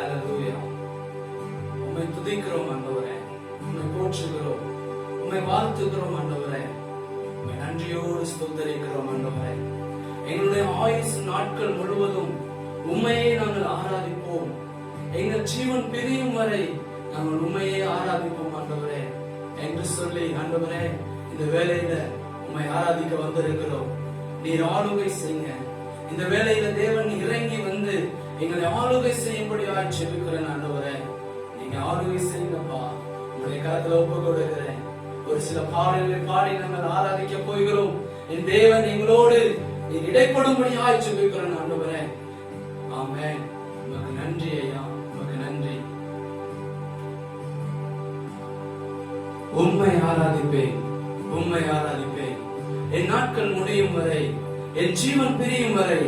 ஹல்லேலூயா. உம்மை துதிக்கிறோம் ஆண்டவரே, உம்மை போற்றுகிறோம், உம்மை வாழ்த்துகிறோம் ஆண்டவரே, உம்மை நன்றியோடு ஸ்தோத்திரிக்கிறோம் ஆண்டவரே. எங்களுடைய ஆயுசு நாட்கள் முழுவதும் உம்மையே நாங்கள் ஆராதிப்போம். எங்கள் ஜீவன் பிரியும் வரை நாங்கள் உம்மையே ஆராதிப்போம் ஆண்டவரே என்று சொல்லி, ஆண்டவரே இந்த வேளையில உம்மை ஆராதிக்க வந்திருக்கிறோம். நீர் ஆளுகை செய்யுங்க. இந்த வேளையில தேவன் இறங்கி வந்து எங்களை ஆளுகை செய்யும்படியாக ஜெபிக்கிறேன் ஆண்டவரே. நீங்க ஆளுகை செய்யுங்கப்பா. உங்களுடைய கரத்துல ஒப்பு கொடுக்கிறேன். ஒரு சில பாடல்களை பாடி நாங்கள் ஆராதிக்க போகிறோம். என் தேவன் எங்களோடு நீர் இடைப்படும்படியாக ஜெபிக்கிறேன் ஆண்டவரே. ஆமென். உமக்கு நன்றி ஐயா, உமக்கு நன்றி. உம்மை ஆராதிப்பேன், உம்மை ஆராதிப்பேன். என் நாட்கள் முடியும் வரை, என் ஜீவன் பிரியும் வரை,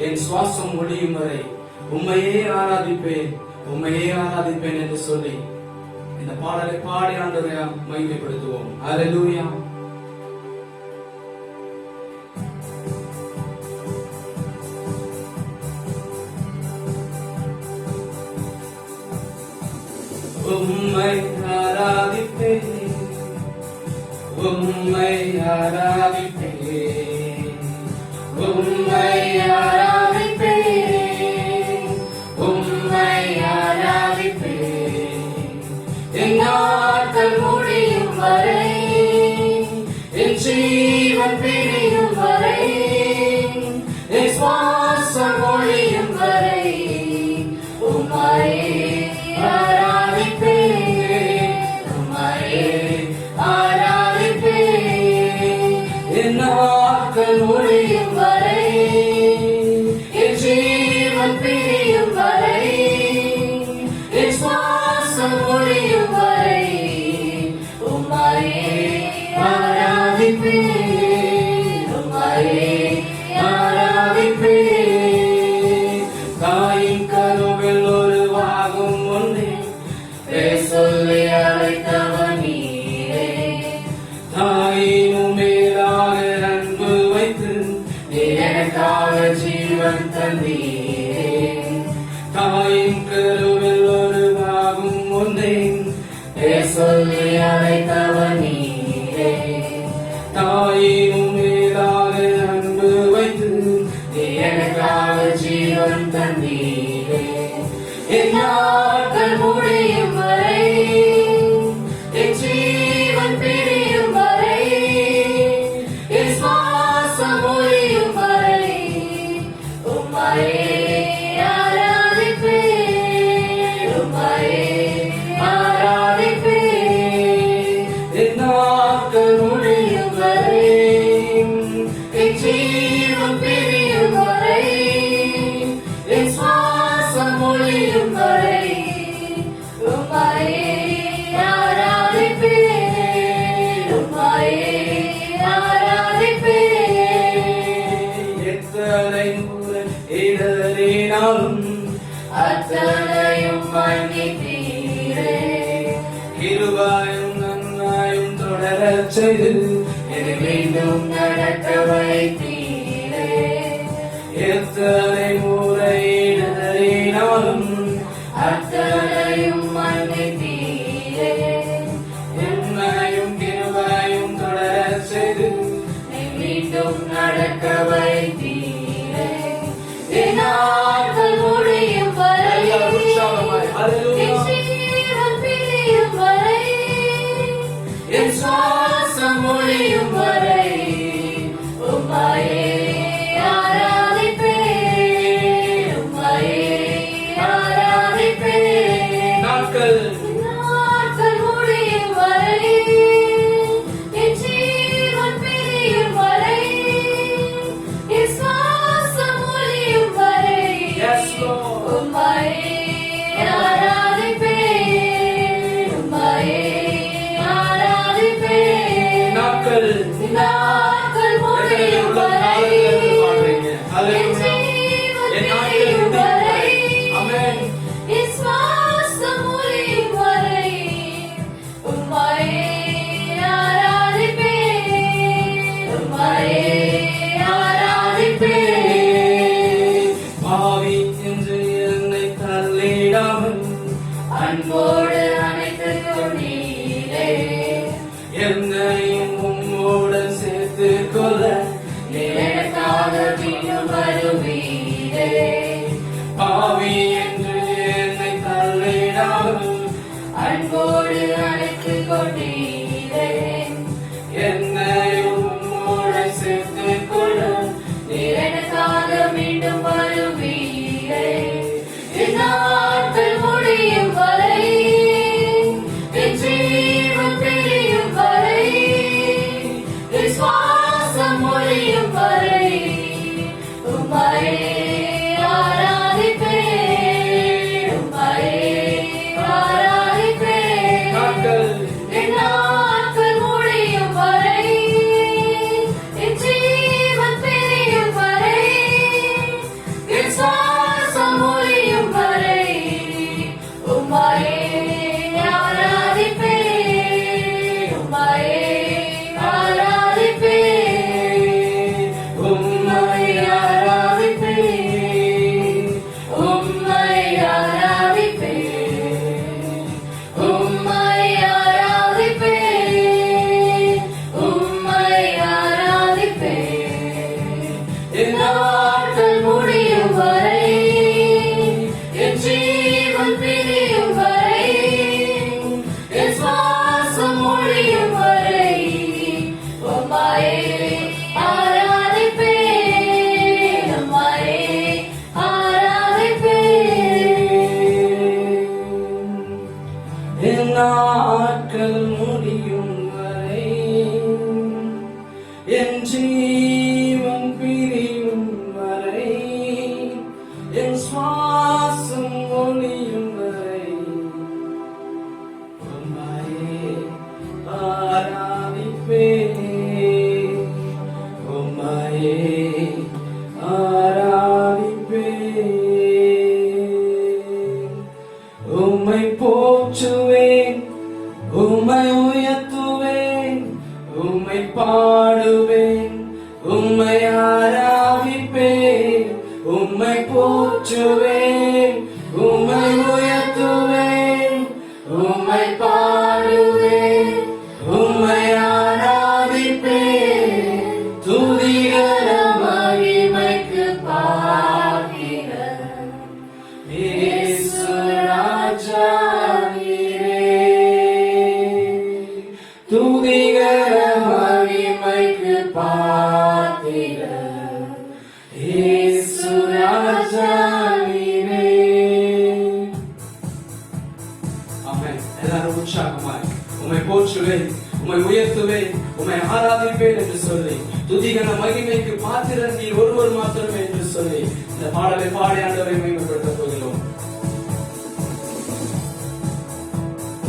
என் சுவாசம் முடியும் வரை உம்மையே ஆராதிப்பேன், உம்மையே ஆராதிப்பேன் என்று சொல்லி இந்த பாடலை பாடி ஆண்டவரை மகிமைப்படுத்துவோம். ஹல்லேலூயா. உம்மை ஆராதிப்பேன், உம்மை ஆராதிப்பேன், உம்மை ஆராதிப்பேன், உம்மை ஆராதிப்பேன். என் நாட்கள் முடியும் வரை, என் ஜீவன் பிரியும் வரை, என் சுவாசம் ஒழியும் வரை உம்மையே ஆராதிப்பேன், உம்மையே ஆராதிப்பேன். என் நாட்கள் முடியும் வரை, என் ஜீவன் பிரியும் வரை, என் சுவாசம் ஒழியும் வரை உம்மையே ஆராதிப்பேன், உம்மையே ஆராதிப்பேன். தாயின் கருவில் உருவாகும் முன்னே பேர் சொல்லி அழைத்தவன் நீரே. தாயின் மேலாக அன்பு வைத்து எனக்காக ஜீவன் தந்தீரே. தாயின் கருவில் உருவாகும் முன்னே பேர் சொல்லி அழைத்தவன் நீரே. தாயின் மேலாக அன்பு வைத்து எனக்காக ஜீவன் தந்தீரே. என் நாட்கள் முடியும் வரை, என் ஜீவன் பிரியும் வரை, என் சுவாசம் ஒழியும் வரை உம்மையே ஆராதிப்பேன், உம்மையே ஆராதிப்பேன். என் நாட்கள் முடியும் வரை, என் ஜீவன் பிரியும் வரை, என் சுவாசம் ஒழியும் வரை உம்மையே ஆராதிப்பேன், உம்மையே ஆராதிப்பேன். எத்தனை முறை இடறினாலும் அத்தனையும் மன்னித்தீரே. கிருபையும் நன்மையும் தொடரச் செய்து என்னை மீண்டும் நடக்க வைத்தீரே. எத்தனை முறை இடறினாலும் அத்தனையும் மன்னித்தீரே. நன்மையும் கிருபையும் தொடரச் செய்து என்னை மீண்டும் நடக்க வைத்தீரே. என் நாட்கள் முடியும் வரை, என் ஜீவன் பிரியும் வரை, என் சுவாசம் ஒழியும் வரை உம்மையே ஆராதிப்பேன், உம்மையே ஆராதிப்பேன். நாட்கள் முடியும் வரை, என் ஜீவன் பிரியும் வரை, என் சுவாசம் ஒழியும் வரை உம்மையே ஆராதிப்பேன், உம்மையே ஆராதிப்பேன். நாட்கள் முடியும் வரை, என் ஜீவன் பிரியும் வரை, என் சுவாசம் ஒழியும் வரை அன்போடு அணைத்துக் கொண்டீரே. என்னையும் உம்மோடன் சேர்த்துக் கொள்ள நீர் எனக்காக பின்னும் வருவீரே. பாவி என்று என்னை தள்ளிடாமல் அன்போடு அணைத்துக் கொண்டீரே. என்னையும் உம்மோடன் சேர்த்துக் கொள்ள நீர் எனக்காக மீண்டும் வருவீரே. என் நாட்கள் முடியும் வரை, என் ஜீவன் பிரியும் வரை, என் சுவாசம் ஒழியும் வரை உம்மையே ஆராதிப்பேன், உம்மையே ஆராதிப்பேன். என் நாட்கள் முடியும் வரை, என் ஜீவன் பிரியும் வரை, என் சுவாசம் ஒழியும் வரை உம்மையே ஆராதிப்பேன், உம்மையே ஆராதிப்பேன், உம்மையே ஆராதிப்பேன், உம்மையே ஆராதிப்பேன், உம்மையே ஆராதிப்பேன், உம்மையே ஆராதிப்பேன். என் நாட்கள் முடியும் வரை, என் ஜீவன் பிரியும் வரை, என் சுவாசம் ஒழியும் வரை உம்மையே ஆராதிப்பேன், உம்மையே ஆராதிப்பேன். என் நாட்கள் முடியும் வரை என் ஜீவன் பிரியும் வரை என் சுவாசம் ஒழியும் வரை உம்மையே ஆராதிப்பேன், உம்மையே ஆராதிப்பேன். உம்மை போற்றுவேன், உம்மை உயர்த்துவேன், உம்மை பாடுவேன், உம்மை ஆராதிப்பேன். உம்மை போற்றுவேன், உம்மை உயர்த்துவேன், உம்மை பாடுவேன், உம்மை ஆராதிப்பேன். துதிகர மகிமைக்கு பாத்திரர் இயேசு ராஜா நீரே. துதிகர மகிமைக்கு பாத்திரர் இயேசு ராஜா நீரே. ஆமென். எல்லாரும் உற்சாகமாய் உம்மை போற்றுவேன், உம்மை உயர்த்துவேன், உம்மை ஆராதிப்பேன் என்று சொல்லி, துதிகர மகிமைக்கு பாத்திரர் நீர் ஒருவர் மாத்திரமே என்று சொல்லி இந்த பாடலை பாடி ஆண்டவரை மகிமைப்படுத்த போகிறோம்.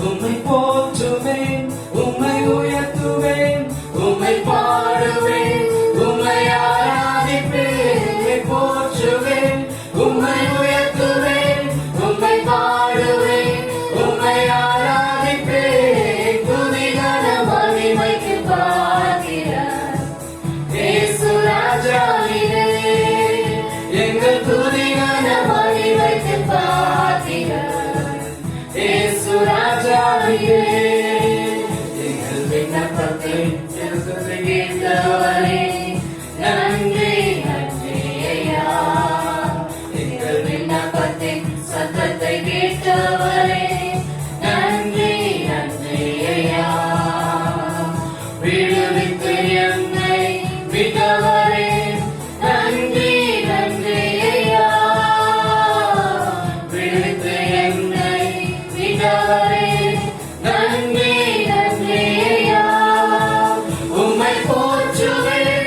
உம்மை போற்றுவேன், உம்மை உயர்த்துவேன், உம்மை பாடுவேன், உம்மை ஆராதிப்பேன். உம்மை போற்றுவேன், உம்மை உயர்த்துவேன், உம்மை பாடுவேன், உம்மை ஆராதிப்பேன். துதிகர மகிமைக்கு பாத்திரர் இயேசு ராஜா நீரே. எங்கள் துதிகர மகிமைக்கு பாத்திரர் இயேசு ராஜா நீரே. எங்கள் விண்ணப்பத்தை கேட்டவரே நன்றி, நன்றி ஐயா. எங்கள் விண்ணப்பத்தின் சத்தத்தை கேட்டவரே நன்றி, நன்றி ஐயா. விடுவித்து என்னை விட்டவரே நன்றி, நன்றி ஐயா. விடுவித்து என்னை விட்டவரே நன்றி, நன்றி ஐயா. உம்மை போற்றுவேன்,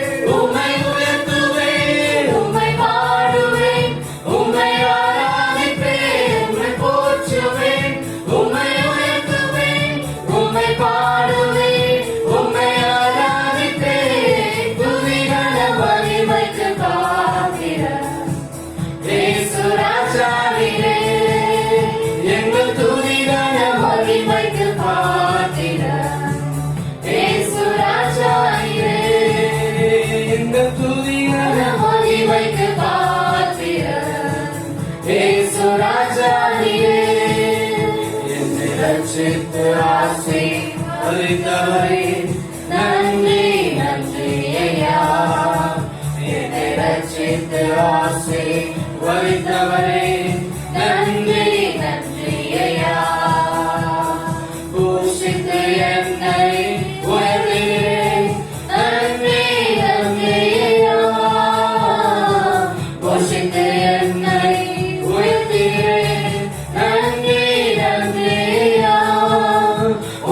ரட்சித்து ஆசீர்வதித்தவரே நன்றி நன்றி ஐயா. என்னை ரட்சித்து ஆசீர்வதித்தவரே நன்றி நன்றி ஐயா. பூஷித்து என்னை உயர்த்தினீரே நன்றி நன்றி ஐயா. பூஷித்து என்னை உயர்த்தினீரே நன்றி நன்றி ஐயா.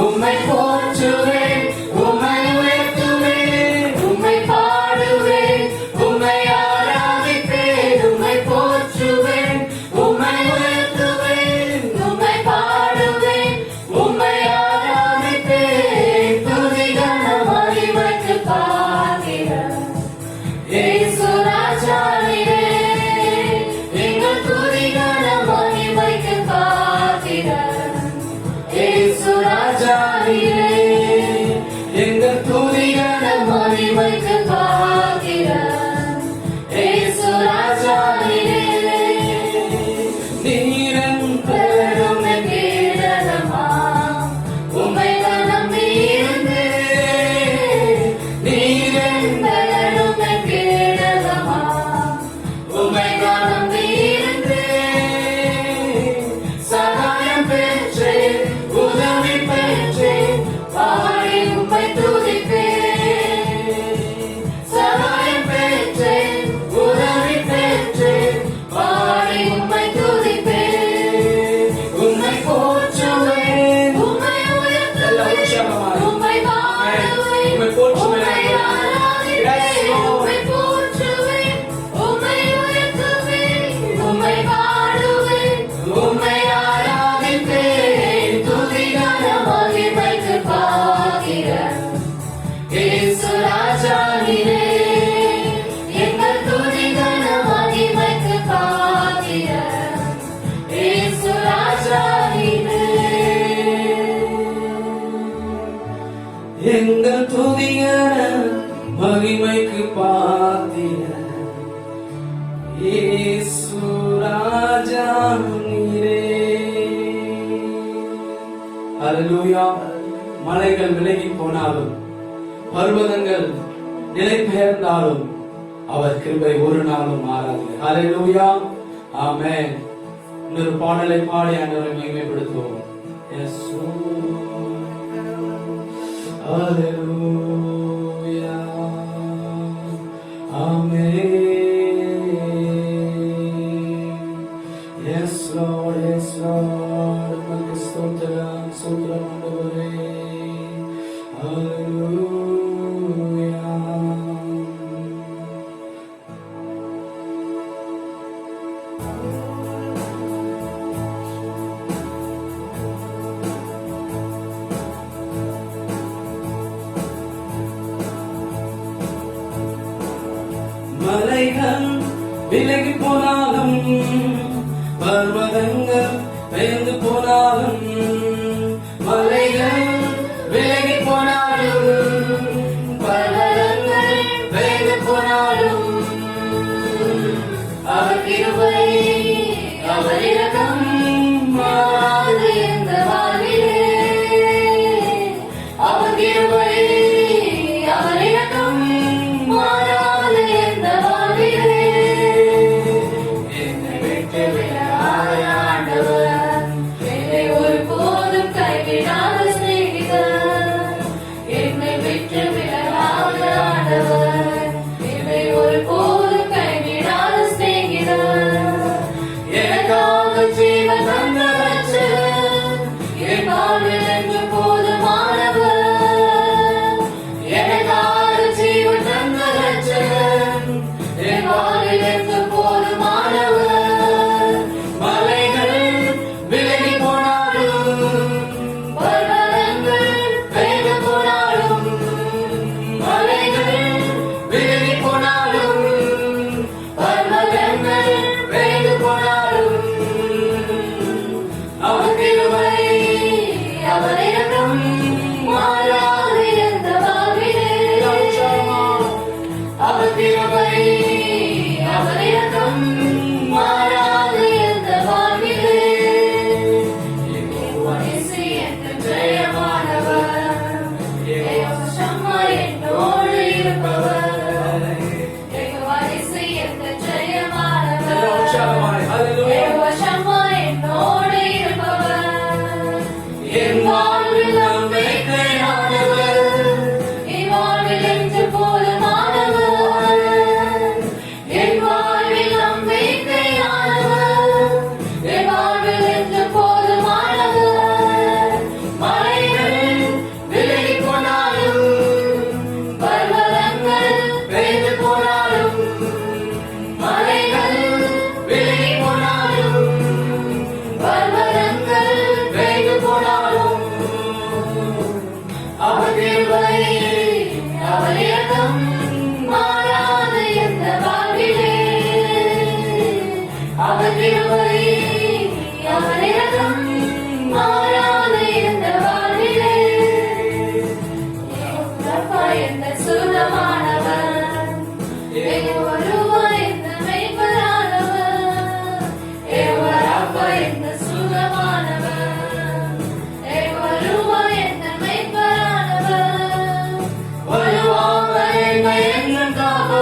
உம்மை போற்றுவேன், உம்மை உயர்த்துவேன், உம்மை பாடுவேன், உம்மை ஆராதிப்பேன். உம்மை போற்றுவேன், உம்மை உயர்த்துவேன், உம்மை பாடுவேன், உம்மை ஆராதிப்பேன். துதி கன மகிமைக்கு பாத்திரர் இயேசு ராஜா நீரே. எங்கள் துதி கன மகிமைக்கு பாத்திரர் இயேசு ராஜா நீரே. எங்கள் துதி கன மகிமைக்கு பாத்திரர் இயேசு ராஜா நீரே. நீரன் பெருமை கீழனமா உம்மை நம்பியிருந்தே. நீரன் பெருமை கீழனமா உம்மை நம்பியிருந்தே. சகாயம் பெற்றேன், உதவி பெற்றேன், பாடி உம்மை துதிப்பேன். சகாயம் பெற்றேன், உதவி பெற்றேன், பாடி உம்மை துதிப்பேன். உம்மை போற்றுவேன், உம்மை உயர்த்துவேன், உம்மை பாடுவேன், உம்மை ஆராதிப்பேன். உம்மை போற்றுவேன், உம்மை உயர்த்துவேன், உம்மை பாடுவேன், உம்மை ஆராதிப்பேன். துதி கன மகிமைக்கு பாத்திரர் இயேசு ராஜா நீரே. எங்கள் துதி கன மகிமைக்கு பாத்திரர் இயேசு ராஜா நீரே. எங்கள் துதி கன மகிமைக்கு பாத்திரர் இயேசு ராஜா நீரே. ஹல்லேலூயா. மலைகள் விலகி போனாலும் பர்வதங்கள் நிலை பெயர்ந்தாலும் அவர் கிருபை ஒரு நாளும் மாறாது. ஹல்லேலூயா. ஆமென். இன்னொரு பாடலை பாடி ஆண்டவரை மகிமைப்படுத்துவோம். இயேசு. ஹல்லேலூயா. ஆமென். Yes Lord, yes Lord. உமக்கு ஸ்தோத்திரம், ஸ்தோத்திரம் ஆண்டவரே. ஹல்லேலூயா. மலைகள் விலகி போனாலும் பர்வதங்கள் பெயர்ந்து போனாலும் மலைகள் விலகி போனாலும் பர்வதங்கள் பெயர்ந்து போனாலும் அவர் கிருபை அவர் இரக்கம் மாறாது எந்த வாழ்விலே. அவர் கிருபை அவர் இரக்கம் மாறாது எந்த வாழ்விலே. என்னை விட்டு விலகாத ஆண்டவர், என்னை ஒருபோதும் கைவிடாத சிநேகிதர். என்னை விட்டு விலகாத ஆண்டவர், என்னை ஒருபோதும் கைவிடாத சிநேகிதர். எனக்காக ஜீவன் தந்த ரட்சகர், என் வாழ்வில் என்று போதுமானவர். எனக்காக ஜீவன் தந்த ரட்சகர், என் வாழ்வில் என்று போதுமானவர். மலைகள் விலகி போனாலும் பர்வதங்கள் பெயர்ந்து போனாலும் மலைகள் விலகி போனாலும் பர்வதங்கள் பெயர்ந்து போனாலும் அவர் கிருபை அவர் இரக்கம் மாறாது எந்த வாழ்விலே. அவர் கிருபை அவர் இரக்கம் மாறாது எந்த வாழ்விலே. யெகோவா நிசி என்ற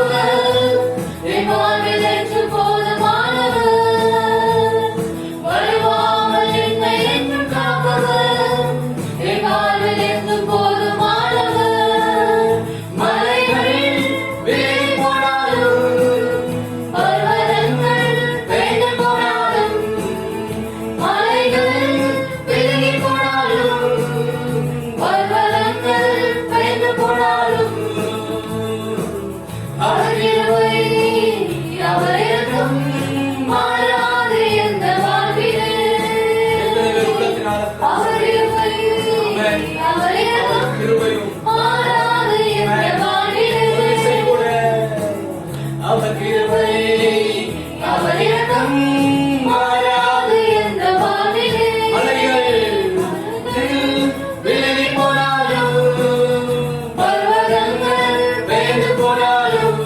காப்பவர், என் வாழ்வில் என்று போதுமானவர். வழுவாமல் என்னை என்றும் காப்பவர், என் வாழ்வில் என்று போதுமானவர். மலைகளில் விலகி போனாலும், பர்வதங்கள் பெயர்ந்து போனாலும், மலைகள் விலகி போனாலும், பர்வதங்கள் பெயர்ந்து போனாலும், அவர் கிருபை, அவர் இரக்கம் மாறாது எந்த வாழ்விலே. அவர் கிருபை, அவர் இரக்கம் கிருபையும் மாறாது எந்த வாழ்விலே. அவர் கிருபை, அவர் இரக்கம் மாறாது எந்த வாழ்விலே. விலகி போனாலும், பர்வதங்கள் பெயர்ந்து போனாலும்,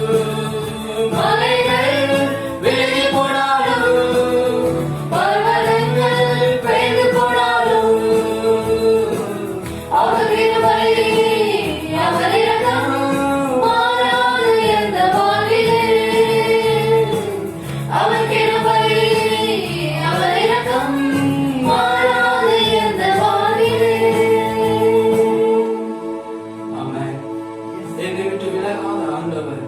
மலைகள் விலகி போனாலும், பர்வதங்கள் பெயர்ந்து போனாலும், அவர் கிருபை, அவர் இரக்கம் மாறாது எந்த வாழ்விலே. அவர் கிருபை, அவர் இரக்கம் மாறாது எந்த வாழ்விலே. ஆமென். என்னை விட்டு விலகாத ஆண்டவர்,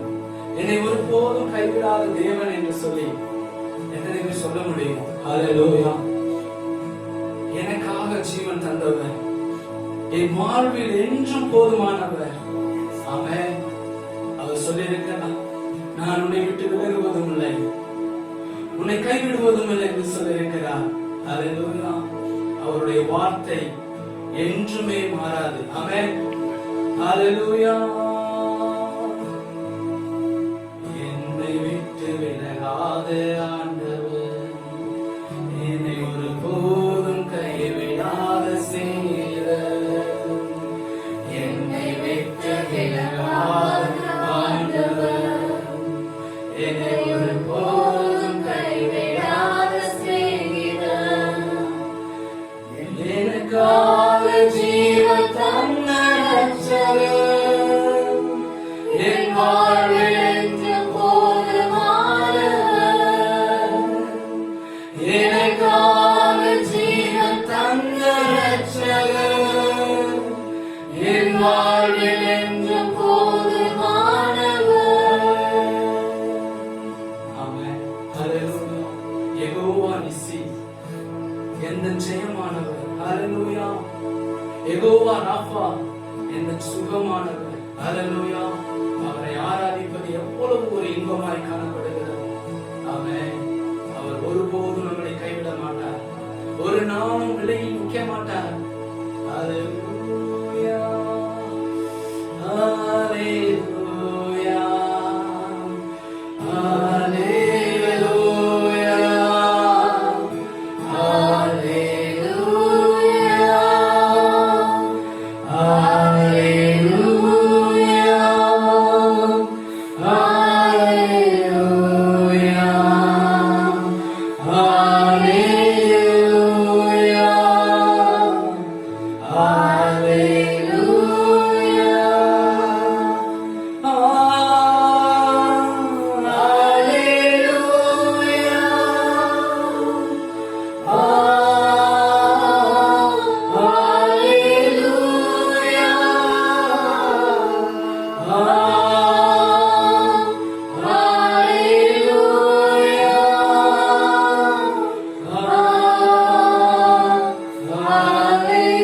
என்னை ஒருபோதும் கைவிடாத தேவன் என்று சொல்லி எத்தனை பேர் சொல்ல முடியும்? ஹல்லேலூயா. எனக்காக ஜீவன் தந்தவர், என் வாழ்வில் என்றும் போதுமானவர். ஆமென். அவர் சொல்லியிருக்கிறார், நான் உன்னை விட்டு விலகுவதும் இல்லை, உன்னை கைவிடுவதும் இல்லை என்று சொல்லியிருக்கிறார். ஹல்லேலூயா. அவருடைய வார்த்தை என்றுமே மாறாது. ஆமென். ஹல்லேலூயா. என்னை விட்டு விலகாத ஆண்டவர், என்னை ஒருபோதும் கைவிடாத செய்தவர். என்னை விட்டு விலகாத ஆண்டவர், என்னை ஒருபோதும் கைவிடாத சிநேகிதர், எனக்காக ஜீவன் தந்த இரட்சகர், என் வாழ்வில் என்றும் போதுமானவர். எனக்காக ஜீவன் தந்த இரட்சகர், என் வாழ்வில் என்றும் போதுமானவர். ஆமென். ஹல்லேலூயா. யெகோவா நிசி, எந்த ஜெயமானவர். ஹல்லேலூயா. யெகோவா ராஃபா, எந்த சுகமானவர். ஹல்லேலூயா. அவரை ஆராதிப்பது எவ்வளவு ஒரு இன்பமாய் காணப்படுகிறது. ஆமென். அவர் ஒருபோதும் நம்மளை கைவிட மாட்டார், ஒரு நாளும் விலகி நிற்க மாட்டார். ஹல்லேலூயா. ஹல்லேலூயா. ஹல்லேலூயா. ஹல்லேலூயா. ஹல்லேலூயா. ஹல்லேலூயா.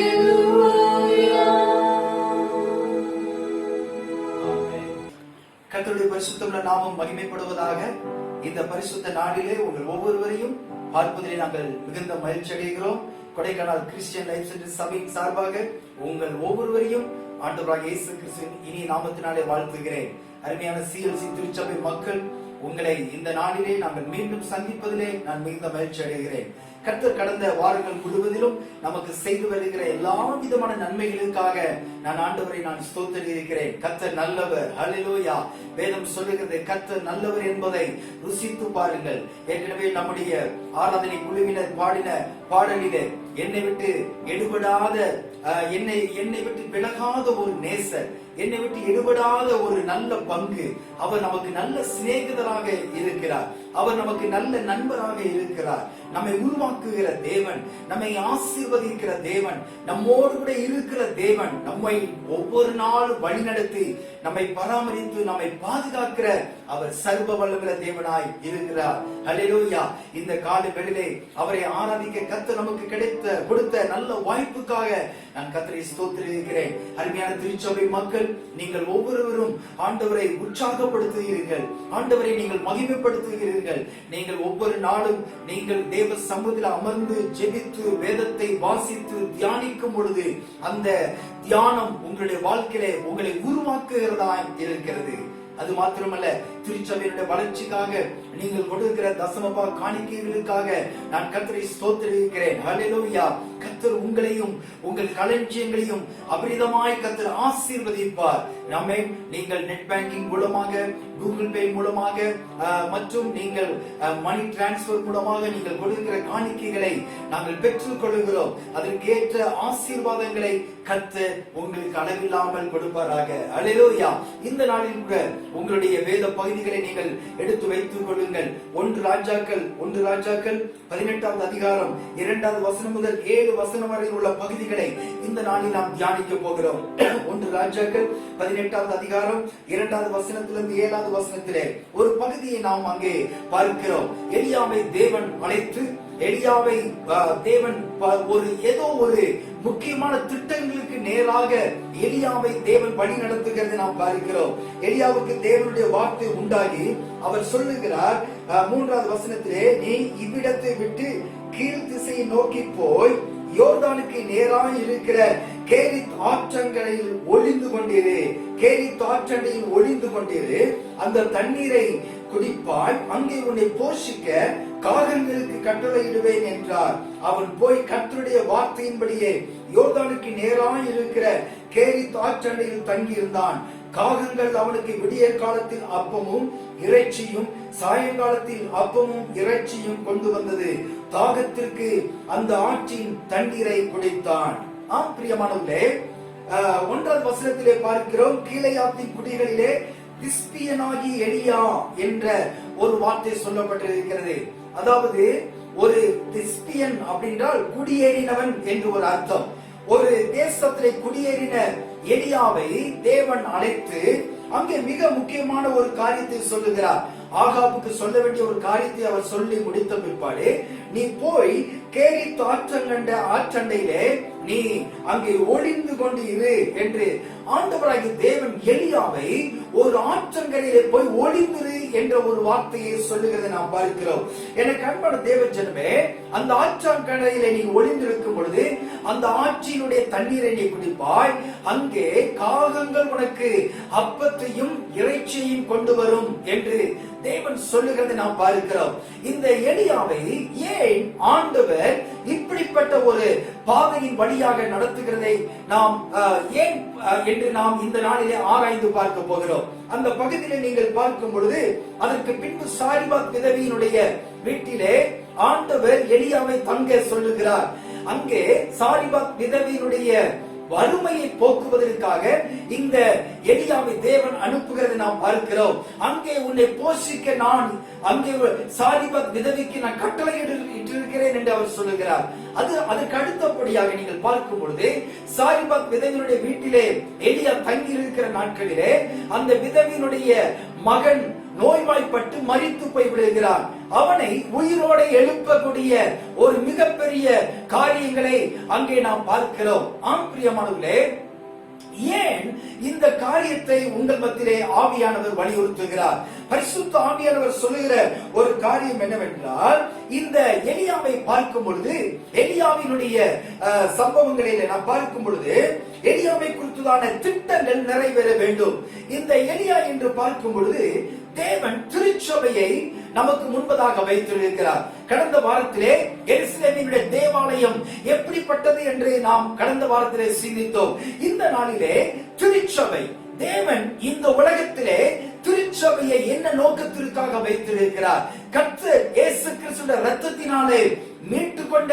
ஹல்லேலூயா. கர்த்தருடைய பரிசுத்தமுள்ள நாமம் மகிமைப்படுவதாக. இந்த பரிசுத்த நாளிலே உங்கள் ஒவ்வொருவரையும் பார்ப்பதிலே நாங்கள் மிகுந்த மகிழ்ச்சி அடைகிறோம். கொடைக்கானல் கிறிஸ்டியன் லைஃப் சென்டர் சபையின் சார்பாக உங்கள் ஒவ்வொருவரையும் ஆண்டவராகிய இயேசு கிறிஸ்துவின் இனிய நாமத்தினாலே வாழ்த்துகிறேன். அருமையான சிஎல்சி திருச்சபை மக்கள், உங்களை இந்த நாளிலே நாங்கள் மீண்டும் சந்திப்பதிலே நான் மிகுந்த மகிழ்ச்சி அடைகிறேன். கர்த்தர் கடந்த வாரங்கள் முழுவதிலும் நமக்கு செய்து வருகிற எல்லா விதமான நன்மைகளுக்காக நான் ஆண்டவரை ஸ்தோத்திரிக்கிறேன். கர்த்தர் நல்லவர். ஹல்லேலூயா. வேதம் சொல்லுகிறது கர்த்தர் நல்லவர் என்பதை ருசித்து பாருங்கள். ஏற்கனவே நம்முடைய ஆராதனை குழுவினர் பாடின பாடலிலே என்னை விட்டு எடுபடாத என்னை விட்டு விலகாத ஒரு நேசர், என்னை விட்டு எடுபடாத ஒரு நல்ல பங்கு. அவர் நமக்கு நல்ல சிநேகிதராக இருக்கிறார். அவர் நமக்கு நல்ல நண்பராக இருக்கிறார். நம்மை உருவாக்குகிற தேவன், நம்மை ஆசீர்வதிக்கிற தேவன், நம்மோடு கூட இருக்கிற தேவன், நம்மை ஒவ்வொரு நாளும் வழிநடத்தி நம்மை பராமரித்து நம்மை பாதுகாக்கிற அவர் சர்வ வல்லமுள்ள தேவனாய் இருக்கிறார். ஹல்லேலூயா. இந்த காலங்களிலே அவரை ஆராதிக்க கர்த்தர் நமக்கு கொடுத்த நல்ல வாய்ப்புக்காக நான் கர்த்தரை ஸ்தோத்திரிக்கிறேன். அருமையான திருச்சபை மக்கள், நீங்கள் ஒவ்வொருவரும் ஆண்டவரை உற்சாகப்படுத்துகிறீர்கள், ஆண்டவரை நீங்கள் மகிமைப்படுத்துகிறீர்கள். நீங்கள் ஒவ்வொரு நாளும் நீங்கள் தேவ சமூகத்தில் அமர்ந்து ஜெபித்து வேதத்தை வாசித்து தியானிக்கும் பொழுது அந்த தியானம் உங்களுடைய வாழ்க்கையிலே உங்களை உருவாக்குகிறதா இருக்கிறது. அது மாத்திரமல்ல, திருச்சபையினுடைய வளர்ச்சிக்காக நீங்கள் கொடுக்கிற தசமபா காணிக்கைகளுக்காக நான் கர்த்தரை ஸ்தோத்திரிக்கிறேன். ஹல்லேலூயா. கர்த்தர் உங்களையும் உங்கள் களஞ்சியங்களையும் அபரிதமாய் கர்த்தர் ஆசீர்வதிப்பார். நம்மை நீங்கள் நெட் பேங்கிங் மூலமாக, கூகுள் பே மூலமாக மற்றும் நீங்கள் மணி டிரான்ஸ்பர் மூலமாக நீங்கள் கொடுக்கிற காணிக்கைகளை நாங்கள் பெற்றுக் கொள்கிறோம். அதற்கு ஏற்ற ஆசீர்வாதங்களை கர்த்தர் உங்களுக்கு அளவில்லாமல் கொடுப்பாராக. ஹல்லேலூயா. இந்த நாளில் கூட உங்களுடைய வேத பகுதிகளை நீங்கள் எடுத்து வைத்துக் கொள்ளுங்கள். 1 ராஜாக்கள் 18வது அதிகாரம் 2வது வசனம் முதல் 7 வசனம் வரை உள்ள பகுதிகளை இந்த நாளில் நாம் தியானிக்க போகிறோம். 1 ராஜாக்கள் 18வது அதிகாரம் 2வது வசனத்திலிருந்து 7வது வசனத்திலே ஒரு பகுதியை நாம் அங்கே பார்க்கிறோம். எலியாவை தேவன் அழைத்து, எலியாவை தேவன் ஏதோ ஒரு முக்கியமான திட்டங்களுக்கு நேராக எலியாவை தேவன் வழி நடத்துகிறது நாம் பார்க்கிறோம். எலியாவுக்கு தேவனுடைய வார்த்தை உண்டாகி அவர் சொல்லுகிறார் 3வது வசனத்திலே, நீ இவ்விடத்தை விட்டு கீழ் திசையை நோக்கி போய் யோர்தானுக்கு நேராக இருக்கிற கேரித் ஆற்றங்கரையில் ஒளிந்து கொண்டிரு. கேரித் ஆற்றங்கரையில் ஒளிந்து கொண்டிரு. அந்த தண்ணீரை குடிப்பாய். அங்கே உன்னை போஷிக்க காகங்களுக்கு கட்டளையிடுவேன் என்றார். அவன் போய் கர்த்தருடைய வார்த்தையின்படியே யோர்தானுக்கு நேராக இருக்கிற கேரித் ஆற்றங்கரையில் தங்கியிருந்தான். காகங்கள் அவனுக்கு விடியற் காலத்தில் அப்பமும் இறைச்சியும், சாயங்காலத்தில் அப்பமும் இறைச்சியும் கொண்டு வந்தது. தாகத்திற்கு அந்த ஆற்றின் தண்ணீரை குடித்தான். ஆம் பிரியமானவர்களே, 1வது வசனத்திலே பார்க்கிறோம், கீலேயாத்தின் குடிகளிலே திஸ்பியனாகி எலியா என்ற ஒரு வார்த்தை சொல்லப்பட்டிருக்கிறது. அதாவது ஒரு திஸ்பியன் அப்படின்றால் குடியேறினவன் என்று ஒரு அர்த்தம். ஒரு தேசத்திலே குடியேறின எலியாவை தேவன் அழைத்து அங்கே மிக முக்கியமான ஒரு காரியத்தை சொல்லுகிறார். ஆகாபுக்கு சொல்ல வேண்டிய ஒரு காரியத்தை அவர் சொல்லி முடித்த பிற்பாடு, நீ போய் கேரித் ஆற்றண்டையிலே நீ அங்கே ஒளிந்து கொண்டு இரு என்று ஆண்டவராகிய தேவன் எலியாவை ஒரு ஆற்றங்கரையிலே போய் ஒளிந்திரு என்ற ஒரு வார்த்தையை சொல்லுகிறதை நாம் பார்க்கிறோம். எனக்கு அன்பான தேவ ஜனமே, அந்த ஆற்றங்கரையிலே நீ ஒளிந்திருக்கும் பொழுது அந்த ஆற்றினுடைய தண்ணீரை நீ குடிப்பாய். அங்கே காகங்கள் உனக்கு அப்பத்தையும் இறைச்சியையும் கொண்டு வரும் என்று தேவன் சொல்லுகிறதை நாம் பார்க்கிறோம். இந்த எலியாவை ஏன் ஆண்டவர் இப்படிப்பட்ட ஒரு பாதையின் வழியாக நடத்துகிறதை நாம் ஏன் என்று நாம் இந்த நாளிலே ஆராய்ந்து பார்க்க போகிறோம். அந்த பகுதியிலே நீங்கள் பார்க்கும் பொழுது அதற்கு பின்பு சாரிபாத் விதவியினுடைய வீட்டிலே ஆண்டவர் எலியாவை தங்க சொல்லுகிறார். அங்கே சாரிபாத் விதவியினுடைய வறுமையை போக்குவதற்காக இந்த எலியாவை தேவன் அனுப்புகிறதை நாம் பார்க்கிறோம். அங்கே உன்னை போஷிக்க நான் அங்கே சாரிபாத் விதவிக்கு நான் கட்டளை இட்டிருக்கிறேன் என்று அவர் சொல்லுகிறார். அதுக்கு அடுத்தபடியாக நீங்கள் பார்க்கும் பொழுது சாரிபாத் விதவியினுடைய வீட்டிலே எலியா தங்கி இருக்கிற நாட்களிலே அந்த விதவியினுடைய மகன் நோய்வாய்ப்பட்டு மரித்து போய் விடுகிறார். அவனை உயிரோட எழுப்பக்கூடிய ஒரு மிகப்பெரிய காரியங்களை அங்கே நாம் பார்க்கிறோம். ஆம் பிரியமானவர்களே, ஏன் இந்த காரியத்தை உங்கள் மத்தியிலே ஆவியானவர் வலியுறுத்துகிறார்? பரிசுத்த ஆவியானவர் சொல்லுகிற ஒரு காரியம் என்னவென்றால், இந்த எலியாவை பார்க்கும் பொழுது எலியாவினுடைய சம்பவங்களில் நாம் பார்க்கும் பொழுது எலியாவை குறித்துதான திட்டங்கள் நிறைவேற வேண்டும். இந்த எலியா என்று பார்க்கும் பொழுது தேவன் திருச்சபையை நமக்கு முன்பதாக வைத்திருக்கிறார். கடந்த வாரத்திலே எருசலேமினுடைய தேவாலயம் எப்படிப்பட்டது என்று நாம் கடந்த வாரத்திலே சிந்தித்தோம். இந்த நாளிலே திருச்சபை, தேவன் இந்த உலகத்திலே திருச்சபையை என்ன நோக்கத்திற்காக வைத்திருக்கிறார்? கர்த்தர் இயேசு கிறிஸ்துவின் இரத்தத்தினாலே மீட்டு கொண்ட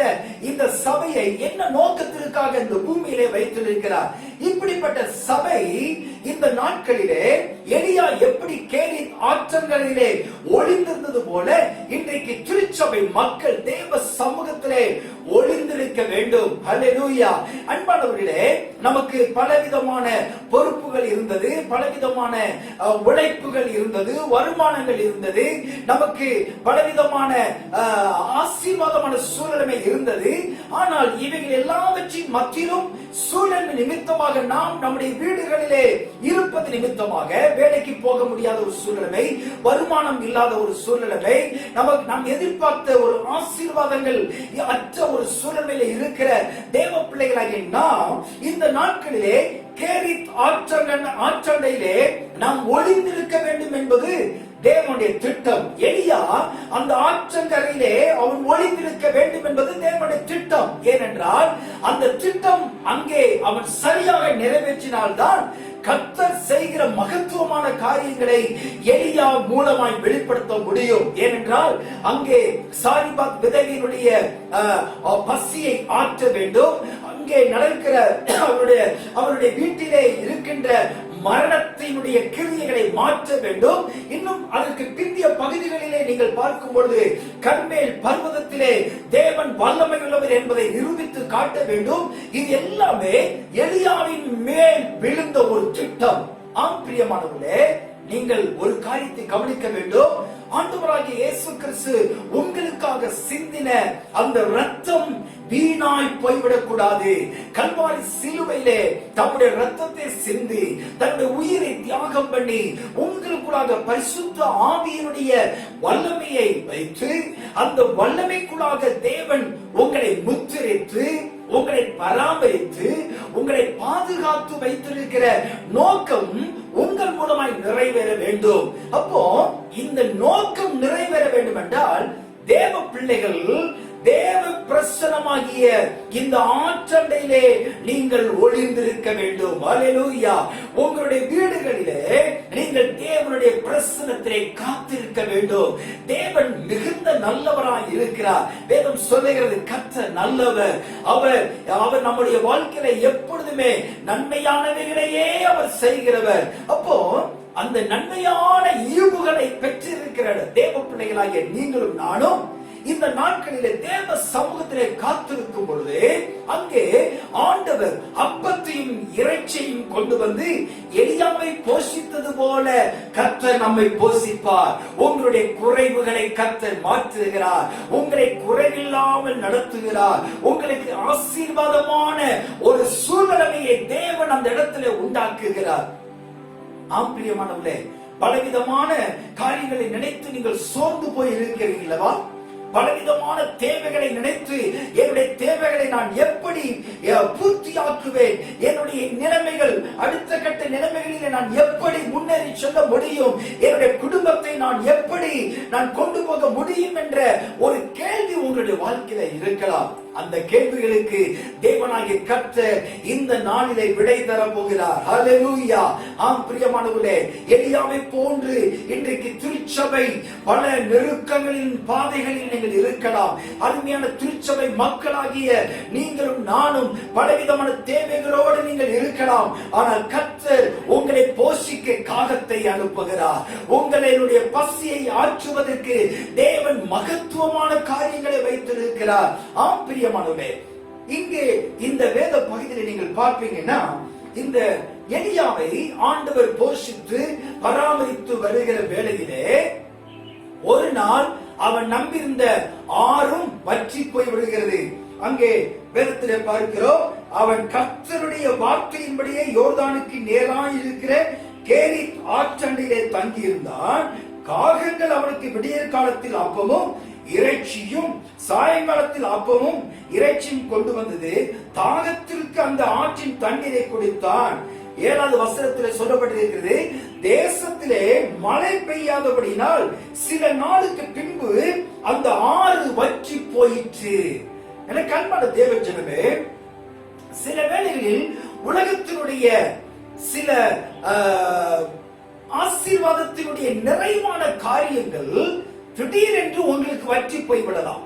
இந்த சபையை என்ன நோக்கத்திற்காக இந்த பூமியிலே வைத்திருக்கிறார்? இப்படிப்பட்ட சபை இந்த நாட்களிலே எலியா எப்படி கேரித் ஆற்றங்களிலே ஒளிந்திருந்தது போல இன்றைக்கு திருச்சபை மக்கள் தேவ சமூகத்திலே ஒளிந்திருக்க வேண்டும். ஹல்லேலூயா. அன்பானவர்களே, நமக்கு பலவிதமான பொறுப்புகள் இருந்தது, பலவிதமான உழைப்புகள் இருந்தது, வருமானங்கள் இருந்தது, நமக்கு பலவிதமான ஆசீர்வாதமான சூழ்நிலை இருந்தது. ஆனால் இவைகள் எல்லாவற்றின் மத்தியிலும் சூழல் நிமித்தமாக நாம் நம்முடைய வீடுகளிலே இருப்பது நிமித்தமாக வேலைக்கு போக முடியாத ஒரு சூழ்நிலை, வருமானம் இல்லாத ஒரு சூழ்நிலை, நமக்கு நாம் எதிர்பார்த்த ஒரு ஆசீர்வாதங்கள் அற்ற ஒரு சூழ்நிலையில இருக்கிற தேவ பிள்ளைகளாகிய நாம் இந்த நாட்களிலே கேரித் ஆற்றண்டையிலே நாம் ஒளிந்திருக்க வேண்டும் என்பது தேவனுடைய திட்டம். எலியா அந்த ஆற்றங்கரையிலே அவன் ஒளிந்திருக்க வேண்டும் என்பது தேவனுடைய திட்டம். ஏனென்றால் அந்த திட்டம் அங்கே அவன் சரியாக நிறைவேற்றினால்தான் கர்த்தர் செய்கிற மகத்துவமான காரியங்களை எலியா மூலமாய் வெளிப்படுத்த முடியும். ஏனென்றால் அங்கே சாரிபாத் விதவையினுடைய பசியை ஆற்ற வேண்டும், அங்கே நடக்கிற அவருடைய வீட்டிலே இருக்கின்ற மரணத்தினுடைய கிரியைகளை மாற்ற வேண்டும். இன்னும் அதற்கு பிந்திய பகுதிகளிலே நீங்கள் பார்க்கும் பொழுது கர்மேல் பர்வதத்திலே தேவன் வல்லமை உள்ளவர் என்பதை நிரூபித்து காட்ட வேண்டும். இது எல்லாமே எலியாவின் மேல் விழுந்த ஒரு திட்டம். ஆம் பிரியமானவர்களே, நீங்கள் ஒரு காரியத்தை கவனிக்க வேண்டும். ஆண்டவராகிய இயேசு கிறிஸ்து உங்களுக்காக சிந்தின அந்த இரத்தம் வீணாய் போய்விடக் கூடாது. கல்வாரி சிலுவையிலே தம்முடைய இரத்தத்தை சிந்தி தன்னுடைய உயிரை தியாகம் பண்ணி உங்களுக்குள்ளாக பரிசுத்த ஆவியினுடைய வல்லமையை வைத்து அந்த வல்லமைக்குள்ளாக தேவன் உங்களை முத்திரைத்து உங்களை பராமரித்து உங்களை பாதுகாத்து வைத்திருக்கிற நோக்கம் உங்கள் மூலமாய் நிறைவேற வேண்டும். அப்போ இந்த நோக்கம் நிறைவேற வேண்டும் என்றால் தேவ பிள்ளைகள் தேவ பிரசன்னமாகிய இந்த ஆற்றண்டையிலே நீங்கள் ஒளிந்திருக்க வேண்டும். அல்லேலூயா. உங்களுடைய வீடுகளிலே நீங்கள் தேவனுடைய பிரசன்னத்திலே காத்திருக்க வேண்டும். தேவன் மிகுந்த நல்லவராய் இருக்கிறார். வேதம் சொல்லுகிறது கர்த்தர் நல்லவர். அவர் நம்முடைய வாழ்க்கையில எப்பொழுதுமே நன்மையானவைகளையே அவர் செய்கிறவர். அப்போ அந்த நன்மையான ஈவுகளை பெற்றிருக்கிற தேவ பிள்ளைகளாகிய நீங்களும் நானும் இந்த நாட்களிலே தேவ சமூகத்திலே காத்திருக்கும் பொழுது அங்கே ஆண்டவர் அப்பத்தையும் இறைச்சியையும் கொண்டு வந்து எலியாவை போஷித்தது போல கர்த்தர் நம்மை போஷிப்பார். உங்களுடைய குறைவுகளை கர்த்தர் மாற்றுகிறார், உங்களை குறைவில்லாமல் நடத்துகிறார், உங்களுக்கு ஆசீர்வாதமான ஒரு சூழ்நிலையை தேவன் அந்த இடத்திலே உண்டாக்குகிறார். ஆம் பிரியமானவர்களே, பலவிதமான காரியங்களை நினைத்து நீங்கள் சோர்ந்து போய் இருக்கிறீர்களா? பலவிதமான தேவைகளை நினைத்து என்னுடைய தேவைகளை நான் எப்படி பூர்த்தியாக்குவேன், என்னுடைய நிலைமைகள் அடுத்த கட்ட நிலைமைகளிலே நான் எப்படி முன்னேறி செல்ல முடியும், என்னுடைய குடும்பத்தை நான் எப்படி கொண்டு போக முடியும் என்ற ஒரு கேள்வி உங்களுடைய வாழ்க்கையில இருக்கலாம். அந்த கேள்விகளுக்கு தேவனாகிய கர்த்தர் இந்த நாளிலே விடை தர போகிறார். ஹல்லேலூயா. ஆம் பிரியமானவர்களே, எலியாவை போன்று இன்றைக்கு திருச்சபை பல நெருக்கங்களின் பாதைகளில் நீங்கள் இருக்கலாம். அருமையான திருச்சபை மக்களாகிய நீங்களும் நானும் பலவிதமான தேவைகளோடு நீங்கள் இருக்கலாம். ஆனால் கர்த்தர் உங்களை போஷிக்க காகத்தை அனுப்புகிறார். உங்களுடைய பசியை ஆற்றுவதற்கு தேவன் மகத்துவமான காரியங்களை வைத்திருக்கிறார். ஆம் பிரியமானவர்களே, இங்கே இந்த வேத பகுதியில் நீங்கள் பார்ப்பீங்கன்னா இந்த எலியாவை ஆண்டவர் போஷித்து பராமரித்து வருகிற வேளையிலே ஒரு நாள் அவன் நம்பியிருந்த ஆறும் வற்றி போய் விடுகிறது. அங்கே வேதத்திலே பார்க்கிறோம், அவன் கர்த்தருடைய வார்த்தையின்படியே யோர்தானுக்கு நேராய் இருக்கிற கேரித் ஆற்றண்டையிலே தங்கியிருந்தான். காகங்கள் அவனுக்கு விடியற் காலத்தில் அப்பமும் இறைச்சியும் சாயங்காலத்தில் அப்பமும் இறைச்சியும் கொண்டு வந்தது. தாகத்திற்கு அந்த ஆற்றின் தண்ணீரை குடித்தான். 7வது வசனத்தில் சொல்லப்பட்டிருக்கிறது, தேசத்திலே மழை பெய்யாதபடினால் சில நாளுக்கு பின்பு அந்த ஆறு வற்றி போயிற்று. எனக்கு அன்பான தேவ ஜனமே, சில வேளைகளில் உலகத்தினுடைய சில ஆசீர்வாதத்தினுடைய நிறைவான காரியங்கள் திடீரென்று உங்களுக்கு வற்றி போய்விடலாம்.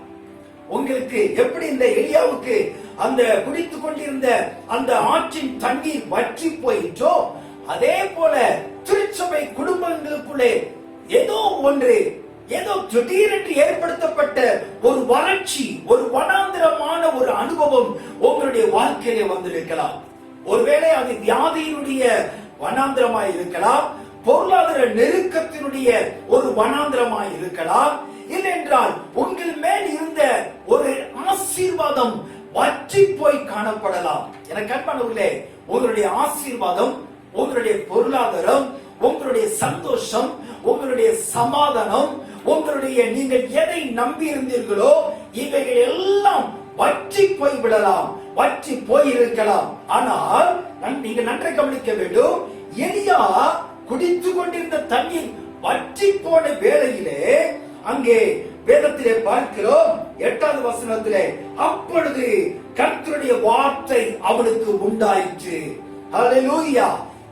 உங்களுக்கு எப்படி இந்த எலியாவுக்கு அந்த குடித்துக் கொண்டிருந்த அந்த ஆற்றின் தண்ணீர் வற்றி போயிற்றோ, அதே போல திருச்சபை குடும்பங்களுக்குள்ளே ஏதோ திடீரென்று ஏற்படுத்தப்பட்ட ஒரு வறட்சி, ஒரு வனாந்திரமான ஒரு அனுபவம் உங்களுடைய வாழ்க்கையிலே வந்திருக்கலாம். ஒருவேளை அது வியாதியினுடைய வனாந்திரமாய் இருக்கலாம், பொருளாதார நெருக்கத்தினுடைய ஒரு வனாந்திரமாய் இருக்கலாம், இல்லை என்றால் உங்கள் மேல் இருந்த ஒரு ஆசீர்வாதம் வற்றி போய் காணப்படலாம். எனக்கு அன்பானவர்களே, உங்களுடைய ஆசீர்வாதம், உங்களுடைய பொருளாதாரம், உங்களுடைய சந்தோஷம், உங்களுடைய சமாதானம், உங்களுடைய நீங்கள் எதை நம்பி இருந்தீர்களோ இவைகள் எல்லாம் வற்றி போய் விடலாம், வற்றி போயிருக்கலாம். ஆனால் நீங்கள் நன்றை கவனிக்க வேண்டும், எலியா குடித்துக் கொண்டிருந்த தண்ணீர் வற்றி போன வேளையிலே அங்கே வேதத்திலே பார்க்கிறோம் 8வது வசனத்திலே, அப்பொழுது கர்த்தருடைய வார்த்தை அவனுக்கு உண்டாயிற்று. ஹல்லேலூயா.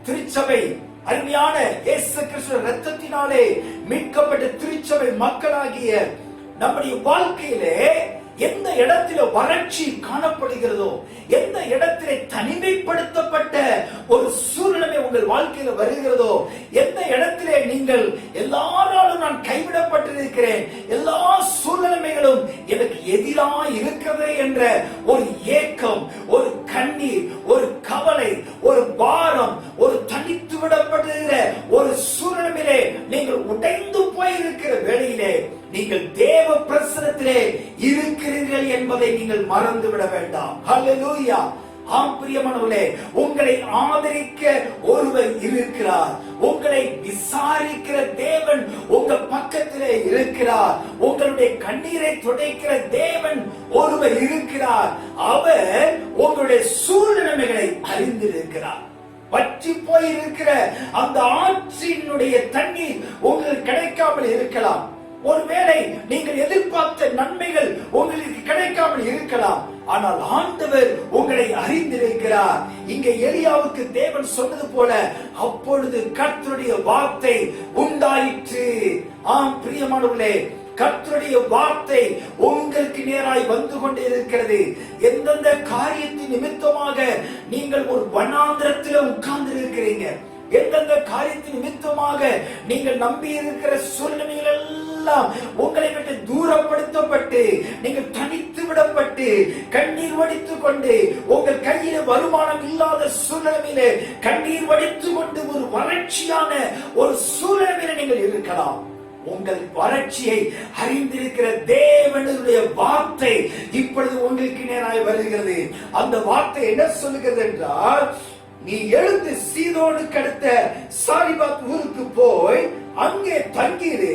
திருச்சபை அருமையான இயேசு கிறிஸ்து இரத்தத்தினாலே மீட்கப்பட்ட திருச்சபை மக்களாகிய நம்முடைய வாழ்க்கையிலே எந்த இடத்திலே வறட்சி காணப்படுகிறதோ, எந்த இடத்திலே தனிமைப்படுத்தப்பட்ட ஒரு சூழ்நிலை உங்கள் வாழ்க்கையில வருகிறதோ, எந்த இடத்திலே நீங்கள் எல்லாராலும் நான் கைவிடப்பட்டிருக்கிறேன், எல்லா சூழ்நிலைகளும் எனக்கு எதிராக இருக்கிறது என்ற ஒரு ஏக்கம், ஒரு கண்ணீர், ஒரு கவலை, ஒரு பாரம், ஒரு தனித்து விடப்படுகிற ஒரு சூழ்நிலையிலே நீங்கள் உடைந்து போயிருக்கிற வேளையிலே நீங்கள் தேவ பிரசன்னத்திலே இருக்கிறீர்கள் என்பதை நீங்கள் மறந்து விட வேண்டாம். ஹல்லேலூயா. ஆம் பிரியமானவர்களே, உங்களை ஆதரிக்க ஒருவர் இருக்கிறார், உங்களை விசாரிக்கிற தேவன் உங்க பக்கத்திலே இருக்கிறார், உங்களுடைய கண்ணீரை துடைக்கிற தேவன் ஒருவர் இருக்கிறார். அவர் உங்களுடைய சூழ்நிலைகளை அறிந்திருக்கிறார். வற்றி போயிருக்கிற அந்த ஆற்றினுடைய தண்ணீர் உங்களுக்கு கிடைக்காமல் இருக்கலாம். ஒருவேளை நீங்கள் எதிர்பார்த்த நன்மைகள் உங்களுக்கு கிடைக்காமல் இருக்கலாம். ஆனால் ஆண்டவர் உங்களை அறிந்திருக்கிறார். இங்கே எலியாவுக்கு தேவன் சொன்னது போல, அப்பொழுது கர்த்தருடைய வார்த்தை உண்டாயிற்று. ஆம் பிரியமானவர்களே, கர்த்தருடைய வார்த்தை உங்களுக்கு நேராய் வந்து கொண்டே இருக்கிறது. எந்தெந்த காரியத்தின் நிமித்தமாக நீங்கள் ஒரு வனாந்திரத்தில் உட்கார்ந்து இருக்கிறீங்க, எந்தெந்த காரியத்தின் நிமித்தமாக நீங்கள் நம்பி இருக்கிற சூழ்நிலைகள் எல்லாம் உங்களை விட்டு தூரப்படுத்தப்பட்டு நீங்கள் தனித்து விடப்பட்டு கண்ணீர் வடித்துக் கொண்டு உங்கள் கையில வருமானம் இல்லாத சூழ்நிலையிலே கண்ணீர் வடித்துக் கொண்டு ஒரு வறட்சியான ஒரு சூழ்நிலையில நீங்கள் இருக்கலாம். உங்கள் வறட்சியை அறிந்திருக்கிற தேவனுடைய வார்த்தை இப்பொழுது உங்களுக்கு நேராய் வருகிறது. அந்த வார்த்தை என்ன சொல்லுகிறது என்றால், நீ எழுந்து சீதோனுக்கு அடுத்த சாரிபாத் ஊருக்கு போய் அங்கே தங்கிரு,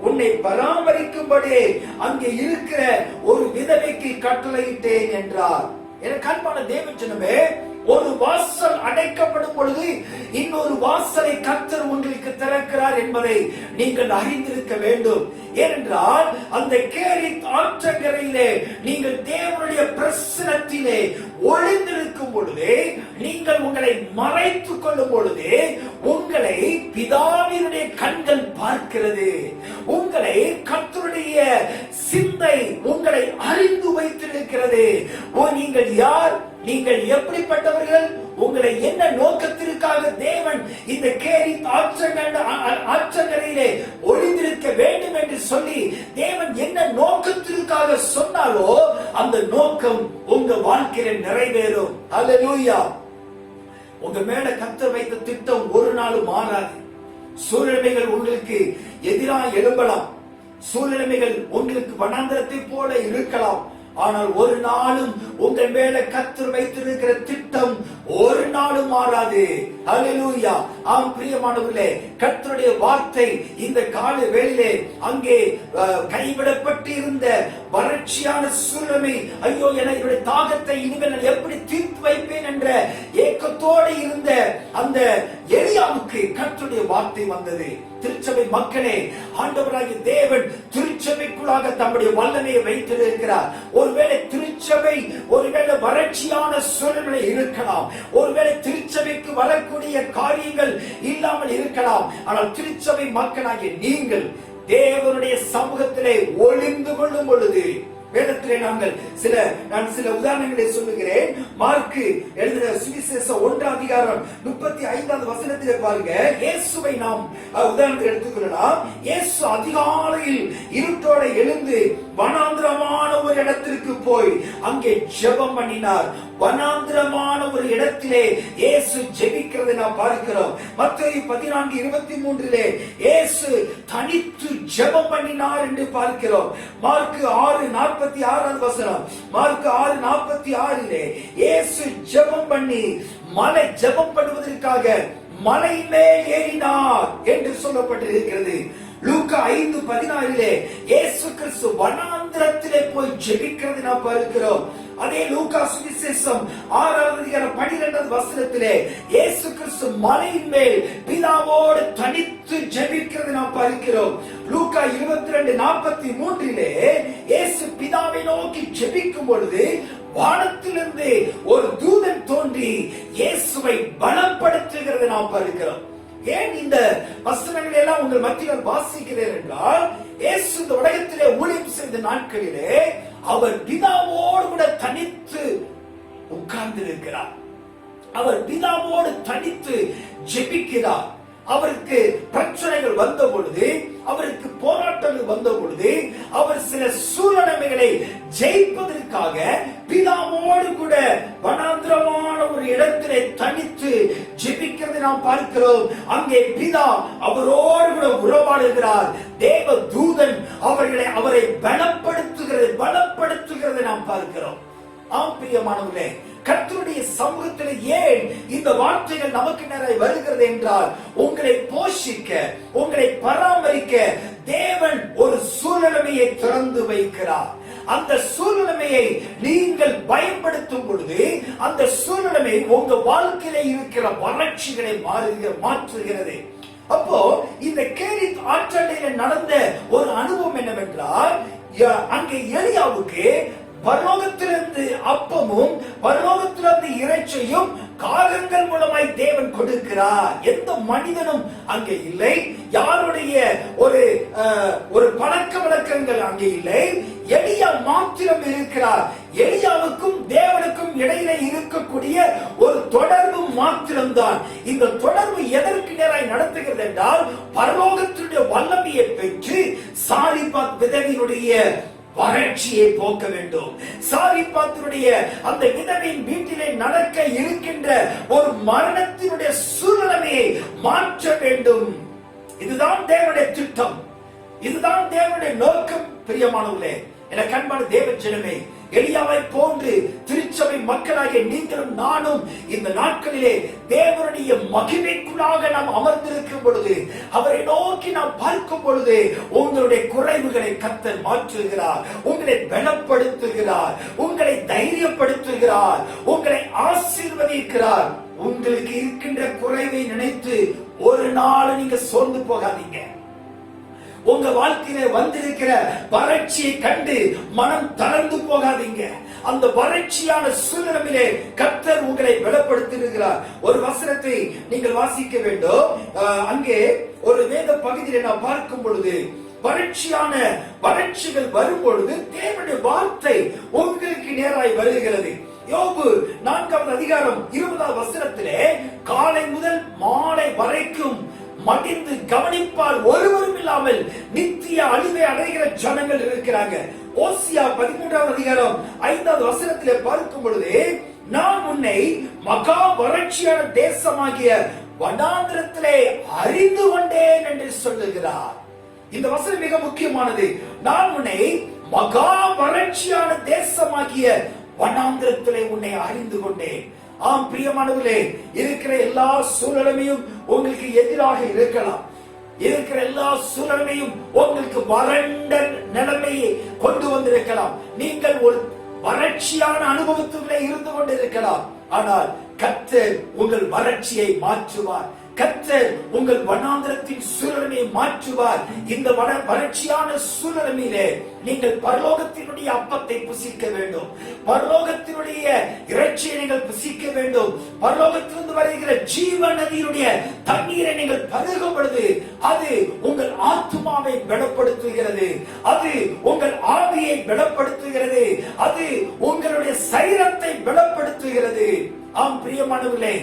உன்னை பராமரிக்கும்படி அங்கே இருக்கிற ஒரு விதவைக்கு கட்டளையிட்டேன் என்றார். எனக்கு அன்பான தேவஜனமே, ஒரு வாசல் அடைக்கப்படும் பொழுது இன்னொரு வாசலை கர்த்தர் உங்களுக்கு திறக்கிறார் என்பதை நீங்கள் அறிந்திருக்க வேண்டும். ஏனென்றால் அந்த கேரித் ஆற்றங்கரையிலே நீங்கள் தேவனுடைய பிரசன்னத்திலே ஒளிந்திருக்கும் பொழுது, நீங்கள் உங்களை மறைத்துக் கொள்ளும் பொழுது உங்களை பிதாவினுடைய கண்கள் பார்க்கிறது. உங்களை கர்த்தருடைய சிந்தை உங்களை அறிந்து வைத்திருக்கிறது. நீங்கள் யார், நீங்கள் எப்படிப்பட்டவர்கள், உங்களை என்ன நோக்கத்திற்காக தேவன் இந்த கேரித் ஆற்றங்கரையிலே ஒளிந்திருக்க வேண்டும் என்று சொல்லி தேவன் என்ன நோக்கத்திற்காக சொன்னாலோ அந்த நோக்கம் உங்க வாழ்க்கையில நிறைவேறும். அல்லேலூயா. உங்க மேல கர்த்தர் வைத்த திட்டம் ஒரு நாளும் மாறாது. சூழ்நிலைகள் உங்களுக்கு எதிராக எழும்பலாம், சூழ்நிலைகள் உங்களுக்கு வனாந்திரத்தை போல இருக்கலாம். ஆனால் ஒரு நாளும் உங்கள் மேல கர்த்தர் வைத்திருக்கிற திட்டம் ஒரு நாளும் மாறாது. ஹல்லேலூயா. ஆம் பிரியமானவர்களே, கர்த்தருடைய வார்த்தை இந்த கால வேளையிலே அங்கே கைவிடப்பட்டு இருந்த வறட்சியான சூழ்நிலை, ஐயோ என்னுடைய தாகத்தை இனிமேல் நான் எப்படி தீர்த்து வைப்பேன் என்ற ஏக்கத்தோடு இருந்த அந்த எலியாவுக்கு கர்த்தருடைய வார்த்தை வந்தது. திருச்சபை மக்களே, ஆண்டவராகிய தேவன் திருச்சபைக்குள்ளாக தம்முடைய வல்லமையை வைத்திருக்கிறார். ஒருவேளை திருச்சபை ஒருவேளை வறட்சியான சூழ்நிலை இருக்கலாம், ஒருவேளை திருச்சபைக்கு வரக்கூடிய காரியங்கள் இல்லாமல் இருக்கலாம். ஆனால் திருச்சபை மக்களாகிய நீங்கள் தேவனுடைய சமூகத்திலே ஒளிந்து கொள்ளும் பொழுது வேதத்திலே நான் சில உதாரணங்களை சொல்லுகிறேன். மார்க்கு எழுதின சுவிசேஷம் 1:35 பாருங்க. இயேசுவை நாம் உதாரணத்துக்கு எடுத்துக்கொள்ளலாம். இயேசு அதிகாலையில் இருட்டோட எழுந்து வனாந்திரமான ஒரு இடத்திற்கு போய் அங்கே ஜெபம் பண்ணினார். வனாந்திரமான ஒரு இடத்திலே இயேசு ஜெபிக்கிறதை நாம் பார்க்கிறோம். மத்தேயு 14:23 இயேசு தனித்து ஜெபம் பண்ணினார் என்று பார்க்கிறோம். மார்க்கு 6:46 மார்க்கு 6:46 இயேசு ஜெபம் பண்ணி ஜெபம் பண்ணுவதற்காக மலை மேல் ஏறினார் என்று சொல்லப்பட்டிருக்கிறது. லூக்கா 5:16 இயேசு கிறிஸ்து வனாந்திரத்திலே போய் ஜெபிக்கிறது நாம் பார்க்கிறோம். அதே லூக்கா சுவிசேஷம் 6:12 இயேசு கிறிஸ்து மலையின் மேல் பிதாவோடு தனித்து ஜெபிக்கிறது நாம் பார்க்கிறோம். லூக்கா 22:43 இயேசு பிதாவை நோக்கி ஜெபிக்கும் பொழுது வானத்திலிருந்து ஒரு தூதன் தோன்றி இயேசுவை பலப்படுத்துகிறது நாம் பார்க்கிறோம். ஏன் இந்த வசனங்களை எல்லாம் உங்கள் மத்தியில் வாசிக்கிறேன் என்றால், இயேசு இந்த உலகத்திலே ஊழியம் செய்த நாட்களிலே அவர் பிதாவோடு கூட தனித்து உட்கார்ந்து இருக்கிறார். அவர் பிதாவோடு தனித்து ஜெபிக்கிறார். அவருக்கு பிரச்சனைகள் வந்த பொழுது, அவருக்கு போராட்டங்கள் வந்த பொழுது, அவர் சில சூழ்நிலைகளை ஜெயிப்பதற்காக பிதாவோடு கூட வனாந்திரமான ஒரு இடத்திலே தனித்து ஜெபிக்கிறது நாம் பார்க்கிறோம். அங்கே பிதா அவரோடு கூட உறவாடுகிறார். தேவ தூதன் அவரை பலப்படுத்துகிறது நாம் பார்க்கிறோம். ஆம் பிரியமானவர்களே, கர்த்தருடைய சமூகத்தில் ஏன் இந்த வார்த்தைகள் நமக்கு நேராக வருகிறது என்றால், உங்களை போஷிக்க, உங்களை பராமரிக்க தேவன் ஒரு சூழ்நிலையை திறந்து வைக்கிறார். அந்த சூழ்நிலையை நீங்கள் பயன்படுத்தும் பொழுது அந்த சூழ்நிலை உங்க வாழ்க்கையில இருக்கிற வறட்சிகளை மாற்றுகிறது. அப்போ இந்த கேரித் ஆற்றலையில நடந்த ஒரு அனுபவம் என்னவென்றால், அங்கே எலியாவுக்கு பரலோகத்திலிருந்து அப்பமும் பரலோகத்திலிருந்து இறைச்சியும் காகங்கள் மூலமாய் தேவன் கொடுக்கிறார். எந்த மனிதனும் அங்கே இல்லை. யாருடைய ஒரு பழக்க வழக்கங்கள் அங்கே இல்லை. எலியா மாத்திரம் இருக்கிறார். எலியாவுக்கும் தேவனுக்கும் இடையில இருக்கக்கூடிய ஒரு தொடர்பு மாத்திரம்தான். இந்த தொடர்பு எதற்கு நேராய் நடத்துகிறது என்றால், பரலோகத்தினுடைய வல்லமையை பெற்று சாரிபாத் விதவியினுடைய வறட்சியை போக்க வேண்டும். சாரிபாத்தினுடைய அந்த விதவின் வீட்டிலே நடக்க இருக்கின்ற ஒரு மரணத்தினுடைய சூழ்நிலையை மாற்ற வேண்டும். இதுதான் தேவனுடைய திட்டம், இதுதான் தேவனுடைய நோக்கம். பிரியமானவர்களே, எனக்கு அன்பான தேவ ஜனமே, எலியாவை போன்று திருச்சபை மக்களாகிய நீங்களும் நானும் இந்த நாட்களிலே தேவனுடைய மகிமைக்குள்ளாக நாம் அமர்ந்திருக்கும் பொழுது, அவரை நோக்கி நாம் பார்க்கும் பொழுது, உங்களுடைய குறைவுகளை கர்த்தர் மாற்றுகிறார், உங்களை பலப்படுத்துகிறார், உங்களை தைரியப்படுத்துகிறார், உங்களை ஆசீர்வதிக்கிறார். உங்களுக்கு இருக்கின்ற குறைவை நினைத்து ஒரு நாள் நீங்க சோர்ந்து போகாதீங்க. உங்க வாழ்க்கையில வந்திருக்கிற வறட்சியை கண்டு மனம் தளர்ந்து போகாதீங்க. அந்த வறட்சியான சூழ்நிலையிலே கர்த்தர் உங்களை பலப்படுத்தியிருக்கிறார். ஒரு வசனத்தை நீங்கள் வாசிக்க வேண்டும். அங்கே ஒரு வேத பகுதியை நாம் பார்க்கும் பொழுது, வறட்சிகள் வரும் பொழுது தேவனுடைய வார்த்தை உங்களுக்கு நேராய் வருகிறது. யோபு 4:20 காலை முதல் மாலை வரைக்கும் மடிந்து கவனிப்பால் ஒருவரும் இல்லாமல் நித்திய அழிவை அடைகிற ஜனங்கள் இருக்கிறாங்க. ஓசியா 13:5 பார்க்கும் பொழுது, நான் உன்னை மகா வறட்சியான தேசமாகிய வனாந்திரத்திலே அறிந்து கொண்டேன் என்று சொல்லுகிறார். இந்த வசனம் மிக முக்கியமானது. நான் உன்னை மகா வறட்சியான தேசமாகிய வனாந்திரத்திலே உன்னை அறிந்து கொண்டேன். ஆம் பிரியமானவர்களே, இருக்கிற எல்லா சூழ்நிலையும் உங்களுக்கு எதிராக இருக்கலாம். இருக்கிற எல்லா சூழ்நிலையும் உங்களுக்கு வறண்ட நிலைமையை கொண்டு வந்திருக்கலாம். நீங்கள் ஒரு வறட்சியான அனுபவத்துக்குள்ளே இருந்து கொண்டிருக்கலாம். ஆனால் கர்த்தர் உங்கள் வறட்சியை மாற்றுவார். கர்த்தர் உங்கள் வனாந்திரத்தின் சூழலை மாற்றுவார். இந்த வறட்சியான சூழலிலே நீங்கள் பரலோகத்தினுடைய அப்பத்தை புசிக்க வேண்டும். பரலோகத்தினுடைய இறைச்சியை நீங்கள் புசிக்க வேண்டும். பரலோகத்திலிருந்து வருகிற ஜீவ நதியினுடைய தண்ணீரை நீங்கள் பருகும் பொழுது அது உங்கள் ஆத்துமாவை பலப்படுத்துகிறது. அது உங்கள் ஆவியை பலப்படுத்துகிறது. அது உங்களுடைய சரீரத்தை பலப்படுத்துகிறது. ஆம் பிரியமானவர்களே,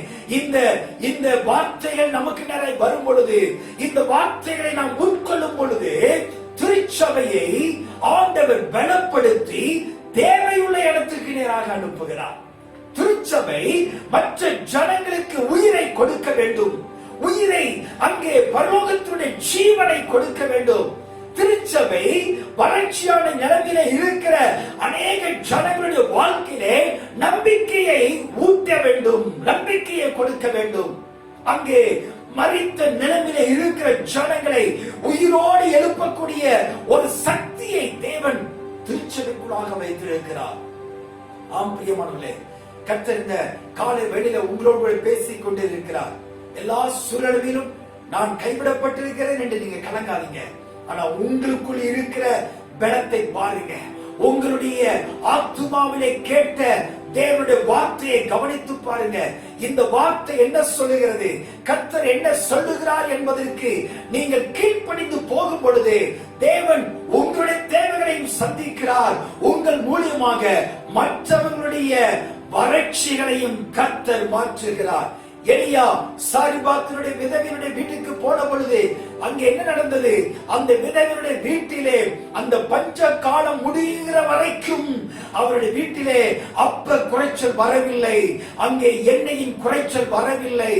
இந்த வார்த்தைகள் நமக்கு நிறைய வரும் பொழுது, இந்த வார்த்தைகளை நாம் உட்கொள்ளும் பொழுது திருச்சபையை ஆண்டவர் பலப்படுத்தி தேவையுள்ள இடத்துக்கு நேராக அனுப்புகிறார். திருச்சபை மற்ற ஜனங்களுக்கு உயிரை கொடுக்க வேண்டும். உயிரை, அங்கே பரலோகத்தினுடைய ஜீவனை கொடுக்க வேண்டும். திருச்சபை வறட்சியான நிலைமையில இருக்கிற அநேக ஜனங்களுடைய வாழ்க்கையிலே நம்பிக்கையை ஊட்ட வேண்டும், நம்பிக்கையை கொடுக்க வேண்டும். அங்கே மரித்த நிலைமையில இருக்கிற ஜனங்களை உயிரோடு எழுப்பக்கூடிய ஒரு சக்தியை தேவன் திருச்சபைக்குள்ளாக வைத்திருக்கிறார். ஆம் பிரியமானவர்களே, கர்த்தர் இந்த காலை வேளையில உங்களோடு பேசிக் கொண்டிருக்கிறார். எல்லா சூழலிலும் நான் கைவிடப்பட்டிருக்கிறேன் என்று நீங்க கலங்காதீங்க. ஆனா உங்களுக்குள் இருக்கிற பலத்தை பாருங்க. உங்களுடைய ஆத்துமாவிலே கேட்ட தேவனுடைய வார்த்தையை கவனித்து பாருங்க. இந்த வார்த்தை என்ன சொல்லுகிறது, கர்த்தர் என்ன சொல்லுகிறார் என்பதற்கு நீங்கள் கீழ்ப்படிந்து போகும் பொழுது தேவன் உங்களுடைய தேவைகளையும் சந்திக்கிறார். உங்கள் மூலியமாக மற்றவர்களுடைய வறட்சிகளையும் கர்த்தர் மாற்றுகிறார். எலியா சாரிபாத்தினுடைய விதவினுடைய வீட்டுக்கு போன பொழுது அங்கே என்ன நடந்தது? அந்த விதவினுடைய வீட்டிலே அந்த பஞ்ச காலம் முடிகிற வரைக்கும் அவருடைய வீட்டிலே அப்ப குறைச்சல் வரவில்லை, அங்கே எண்ணெயின் குறைச்சல் வரவில்லை.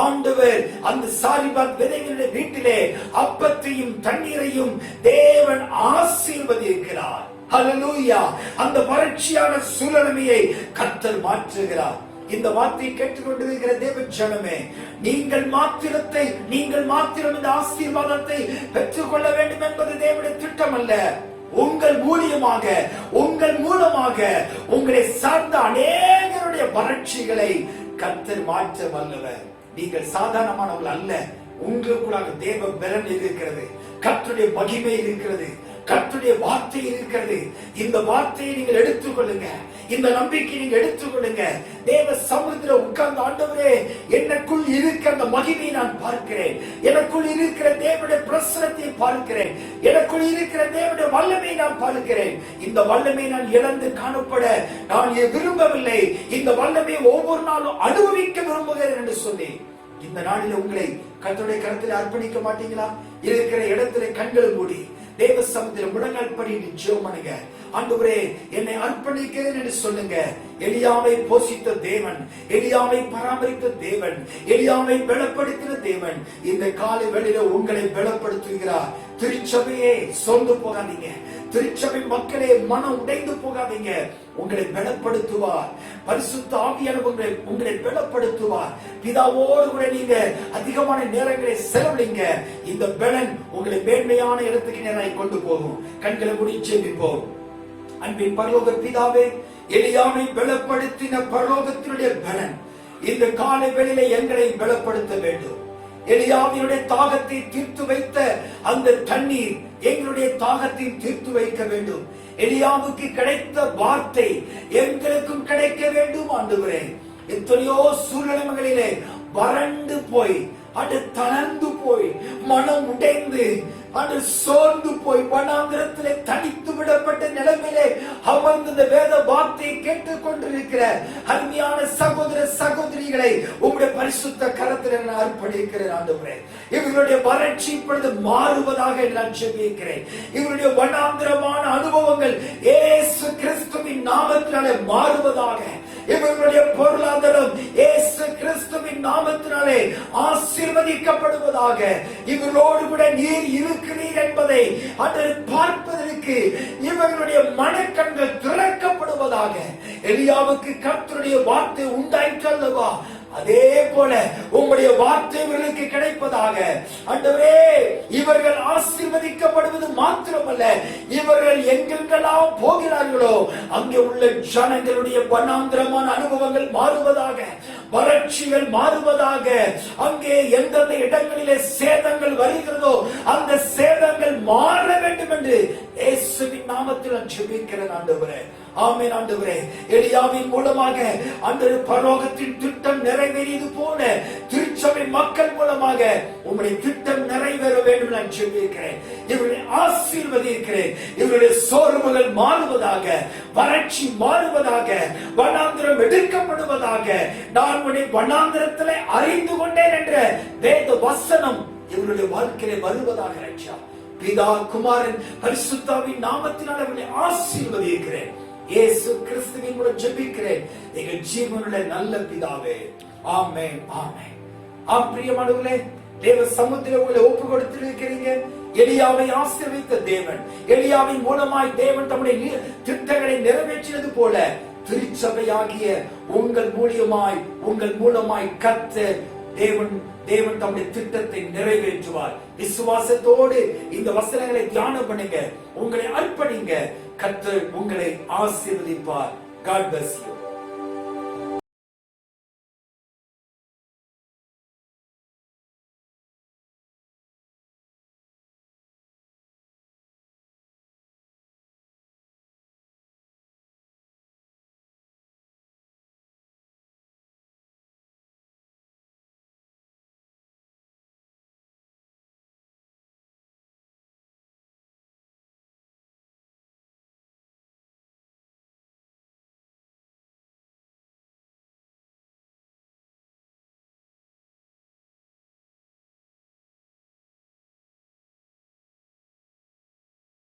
ஆண்டவர் அந்த சாரிபாத் விதவினுடைய வீட்டிலே அப்பத்தையும் தண்ணீரையும் தேவன் ஆசீர்வதிக்கிறார். ஹல்லேலூயா! அந்த வறட்சியான சூழலையை கர்த்தர் மாற்றுகிறார். இந்த வார்த்தையை கேட்டுக்கொண்டிருக்கிற தேவ ஜனமே, நீங்கள் மாத்திரம் இந்த ஆசீர்வாதத்தை பெற்றுக் கொள்ள வேண்டும் என்பது தேவனுடைய திட்டம் அல்ல. உங்கள் மூலமாக உங்களை சார்ந்த அநேகருடைய வறட்சிகளை கர்த்தர் மாற்ற வல்லவர். நீங்கள் சாதாரணமானவர்கள் அல்ல. உங்களுக்குள்ளாக தேவ பலன் இருக்கிறது, கர்த்தருடைய மகிமை இருக்கிறது, கர்த்தருடைய வார்த்தை இருக்கிறது. இந்த வார்த்தையை நீங்கள் எடுத்துக்கொள்ளுங்க, இந்த நம்பிக்கை நீங்க எடுத்துக்கொள்ளுங்க. தேவ சமூகத்தில் உட்கார்ந்து, ஆண்டவரே, எனக்குள் இருக்கிற அந்த மகிமையை நான் பார்க்கிறேன், எனக்குள் இருக்கிற தேவனுடைய பிரசன்னத்தை பார்க்கிறேன், எனக்குள் இருக்கிற தேவனுடைய வல்லமையை நான் பார்க்கிறேன். இந்த வல்லமையை நான் இழந்து காணப்பட நான் விரும்பவில்லை. இந்த வல்லமையை ஒவ்வொரு நாளும் அனுபவிக்க விரும்புகிறேன் என்று சொல்லி இந்த நாளில் உங்களை கர்த்தருடைய கரத்தில் அர்ப்பணிக்க மாட்டீங்களா? இருக்கிற இடத்துல கண்கள் மூடி தேவ சமூகத்தில் முழங்கால் படிட்டு ஜெபம் பண்ணுங்க. ஆண்டவரே, என்னை அர்ப்பணிக்கிறேன் என்று சொல்லுங்க. எலியாவை போஷித்த தேவன், எலியாவை பராமரித்த தேவன், எலியாவை பலப்படுத்தின தேவன் இந்த காலை வேளையில உங்களை பலப்படுத்துகிறார். திருச்சபையே சோர்ந்து போகாதீங்க. திருச்சபை மக்களே மனம் உடைந்து போகாதீங்க. உங்களை பலப்படுத்துவார். பரிசுத்த ஆவியானவர் உங்களை பலப்படுத்துவார். பிதாவோடு கூட நீங்க அதிகமான நேரங்களை செலவழிங்க. இந்த பலன் உங்களை மேன்மையான இடத்துக்கு நேராக கொண்டு போகும். கண்களை மூடி ஜெபிப்போம். அன்பின் பரலோக பிதாவே, எலியாவை பலப்படுத்தின பரலோகத்தினுடைய பலன் இந்த காலை வேளையிலே எங்களை பலப்படுத்த வேண்டும். எலியாவினுடைய தாகத்தை தீர்த்து வைத்த அந்த தண்ணீர் எங்களுடைய தாகத்தை தீர்த்து வைக்க வேண்டும். எலியாவுக்கு கிடைத்த வார்த்தை எங்களுக்கும் கிடைக்க வேண்டும். ஆண்டவரே, எத்தனையோ சூழ்நிலைகளிலே வறண்டு போய், அது தளர்ந்து போய், மனம் உடைந்து, அது சோர்ந்து போய், வனாந்திரத்திலே தனித்து விடப்பட்ட நிலைமையிலே அமர்ந்த வேத வார்த்தையை கேட்டுக் கொண்டிருக்கிற அருமையான சகோதர சகோதரிகளை உங்களுடைய பரிசுத்த கரத்தில் நான் அர்ப்பணிக்கிறேன். ஆண்டவரே, இவர்களுடைய வறட்சி இப்பொழுது மாறுவதாக நான் ஜெபிக்கிறேன். இவருடைய வனாந்திரமான அனுபவங்கள் இயேசு கிறிஸ்துவின் நாமத்தினாலே மாறுவதாக. இவர்களுடைய பொருளாதாரம் இயேசு கிறிஸ்துவின் நாமத்தினாலே ஆசீர்வதிக்கப்படுவதாக. இவர்களோடு கூட நீர் இருக்கிறீர் என்பதை அதை பார்ப்பதற்கு இவர்களுடைய மனக்கண்கள் திறக்கப்படுவதாக. எலியாவுக்கு கர்த்தருடைய வார்த்தை உண்டாயிற்று அல்லவா? அதே போல உம்முடைய வார்த்தை இவர்களுக்கு கிடைப்பதாக. ஆண்டவரே, இவர்கள் ஆசீர்வதிக்கப்படுவது மாத்திரமல்ல, இவர்கள் எங்கெங்கெல்லாம் போகிறார்களோ அங்கே உள்ள ஜனங்களுடைய வனாந்திரமான அனுபவங்கள் மாறுவதாக, வறட்சிகள் மாறுவதாக, அங்கே எந்தெந்த இடங்களிலே சேதங்கள் வருகிறதோ அந்த சேதங்கள் மாற வேண்டும் என்று இயேசுவின் நாமத்தில் நான் ஜெபிக்கிறேன் ஆண்டவரே. ஆமென் ஆண்டவரே. எலியாவின் மூலமாக அந்த பரலோகத்தின் திட்டம் நிறைவேறியது போல திருச்சபை மக்கள் மூலமாக உம்முடைய திட்டம் நிறைவேற வேண்டும் நான் ஜெபிக்கிறேன். இவர்களை ஆசீர்வதிக்கிறேன். இவருடைய சோர்வுகள் மாறுவதாக, வறட்சி மாறுவதாக, வனாந்திரம் எடுக்கப்படுவதாக. நான் உன்னை வனாந்திரத்திலே அறிந்து கொண்டேன் என்ற வேத வசனம் இவருடைய வாழ்க்கையிலே வருவதாக. ரட்சா பிதா குமாரன் பரிசுத்தாவின் நாமத்தினால் அவர்களை ஆசீர்வதிக்கிறேன். இயேசு கிறிஸ்துவின் மூலம் ஜெபிக்கிறேன் எங்கள் ஜீவனுள்ள நல்ல பிதாவே. ஆமென் ஆமென். பிரியமானவர்களே, தேவ சமூகத்தில் உங்களை ஒப்பு கொடுத்திருக்கிறீங்க. எலியாவை ஆசீர்வதித்த தேவன், எலியாவின் மூலமாய் தேவன் தம்முடைய திட்டங்களை நிறைவேற்றியது போல திருச்சபையாகிய உங்கள் மூலமாய் கர்த்தர் தேவன் தம்முடைய திட்டத்தை நிறைவேற்றுவார். விசுவாசத்தோடு இந்த வசனங்களை தியானம் பண்ணுங்க, உங்களை அர்ப்பணிங்க. கர்த்தர் உங்களை ஆசீர்வதிப்பார். God bless you.